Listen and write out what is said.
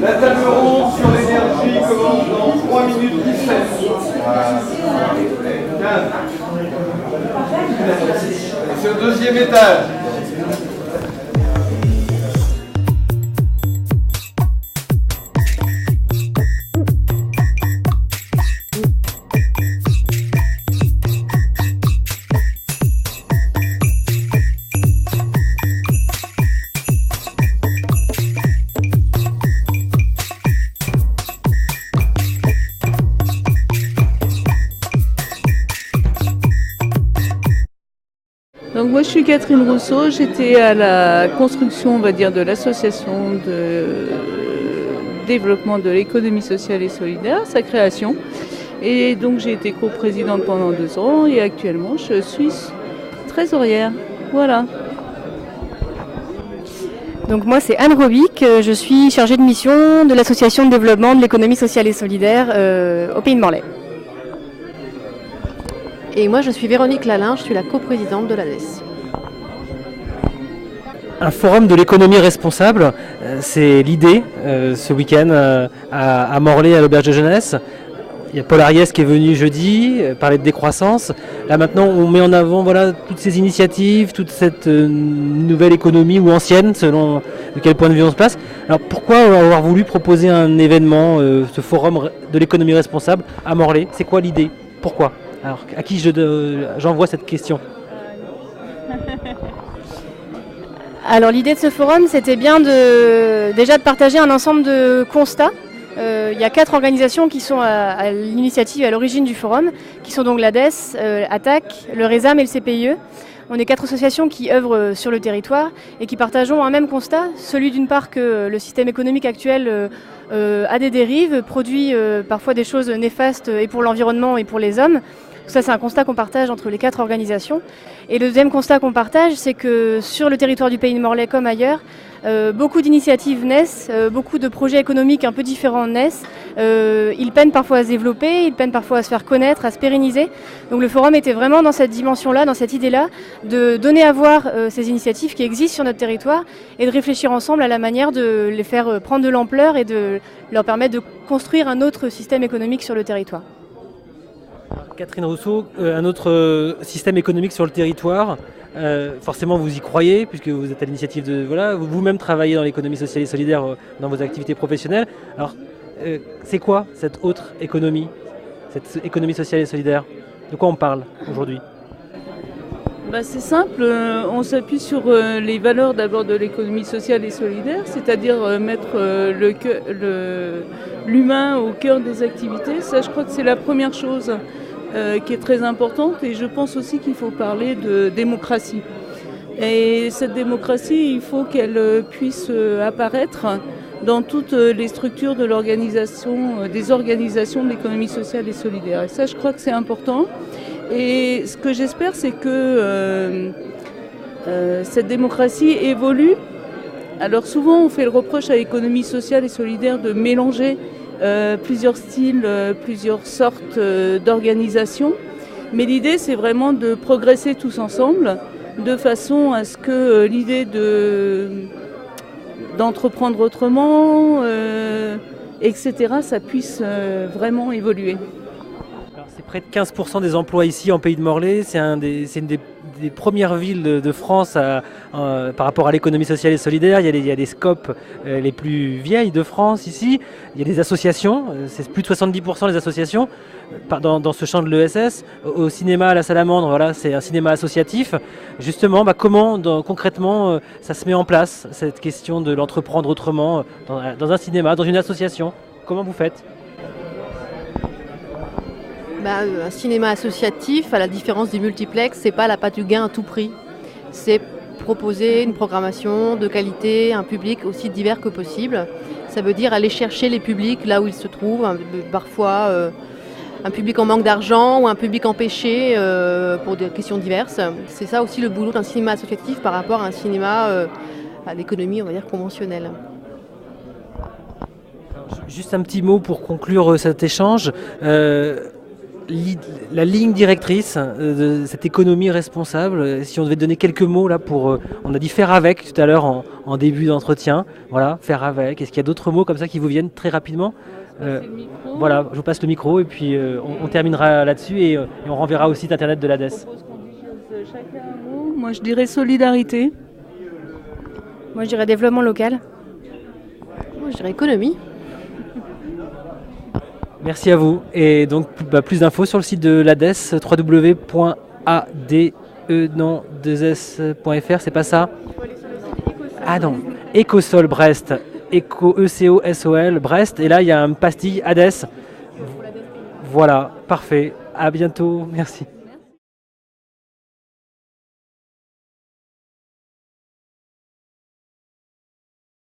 La table ronde sur l'énergie commence dans 3 minutes 17. 15. C'est au deuxième étage. Donc moi je suis Catherine Rousseau, j'étais à la construction on va dire de l'association de développement de l'économie sociale et solidaire, sa création. Et donc j'ai été coprésidente pendant 2 ans et actuellement je suis trésorière. Voilà. Donc moi c'est Anne Robic, je suis chargée de mission de l'association de développement de l'économie sociale et solidaire au Pays de Morlaix. Et moi je suis Véronique Lalin, je suis la coprésidente de l'ADES. Un forum de l'économie responsable, c'est l'idée ce week-end à Morlaix à l'auberge de jeunesse. Il y a Paul Ariès qui est venu jeudi parler de décroissance. Là maintenant on met en avant toutes ces initiatives, toute cette nouvelle économie ou ancienne selon de quel point de vue on se place. Alors pourquoi avoir voulu proposer un événement, ce forum de l'économie responsable à Morlaix? C'est quoi l'idée? Pourquoi? Alors à qui j'envoie cette question? Alors l'idée de ce forum c'était bien déjà de partager un ensemble de constats. Il y a 4 organisations qui sont à l'initiative et à l'origine du forum, qui sont donc l'ADES, ATTAC, le RESAM et le CPIE. On est 4 associations qui œuvrent sur le territoire et qui partageons un même constat, celui d'une part que le système économique actuel a des dérives, produit parfois des choses néfastes et pour l'environnement et pour les hommes. Ça, c'est un constat qu'on partage entre les 4 organisations. Et le deuxième constat qu'on partage, c'est que sur le territoire du Pays de Morlaix comme ailleurs, beaucoup d'initiatives naissent, beaucoup de projets économiques un peu différents naissent. Ils peinent parfois à se développer, ils peinent parfois à se faire connaître, à se pérenniser. Donc le forum était vraiment dans cette dimension-là, dans cette idée-là, de donner à voir ces initiatives qui existent sur notre territoire et de réfléchir ensemble à la manière de les faire prendre de l'ampleur et de leur permettre de construire un autre système économique sur le territoire. Catherine Rousseau, un autre système économique sur le territoire, forcément vous y croyez puisque vous êtes à l'initiative de vous-même travaillez dans l'économie sociale et solidaire dans vos activités professionnelles. Alors c'est quoi cette autre économie, cette économie sociale et solidaire? De quoi on parle aujourd'hui? C'est simple, on s'appuie sur les valeurs d'abord de l'économie sociale et solidaire, c'est-à-dire mettre l'humain au cœur des activités. Ça, je crois que c'est la première chose qui est très importante, et je pense aussi qu'il faut parler de démocratie. Et cette démocratie, il faut qu'elle puisse apparaître dans toutes les structures de l'organisation, des organisations de l'économie sociale et solidaire. Et ça, je crois que c'est important. Et ce que j'espère, c'est que cette démocratie évolue. Alors souvent, on fait le reproche à l'économie sociale et solidaire de mélanger plusieurs styles, plusieurs sortes d'organisations. Mais l'idée, c'est vraiment de progresser tous ensemble, de façon à ce que l'idée d'entreprendre autrement, etc., ça puisse vraiment évoluer. Alors, c'est près de 15% des emplois ici en Pays de Morlaix. C'est une des premières villes de France par rapport à l'économie sociale et solidaire. Il y a les SCOP les plus vieilles de France ici. Il y a des associations, c'est plus de 70% des associations dans ce champ de l'ESS. Au cinéma à la Salamandre, c'est un cinéma associatif. Justement, comment concrètement ça se met en place, cette question de l'entreprendre autrement dans un cinéma, dans une association? Comment vous faites? Un cinéma associatif, à la différence du multiplex, c'est pas l'appât du gain à tout prix. C'est proposer une programmation de qualité, un public aussi divers que possible. Ça veut dire aller chercher les publics là où ils se trouvent, parfois un public en manque d'argent ou un public empêché pour des questions diverses. C'est ça aussi le boulot d'un cinéma associatif par rapport à un cinéma à l'économie, on va dire, conventionnelle. Juste un petit mot pour conclure cet échange. la ligne directrice de cette économie responsable. Si on devait donner quelques mots là pour, on a dit faire avec tout à l'heure en début d'entretien. Voilà, faire avec. Est-ce qu'il y a d'autres mots comme ça qui vous viennent très rapidement? Voilà, je vous passe le micro et puis on terminera là-dessus et on renverra au site internet de l'ADES. Chacun un mot. Moi, je dirais solidarité. Moi, je dirais développement local. Moi, je dirais économie. Merci à vous. Et donc, plus d'infos sur le site de l'ADES, www.ade2s.fr, c'est pas ça? Ah non, Ecosol Brest, ECOSOL Brest, et là il y a un pastille ADES. Voilà, parfait. À bientôt, merci.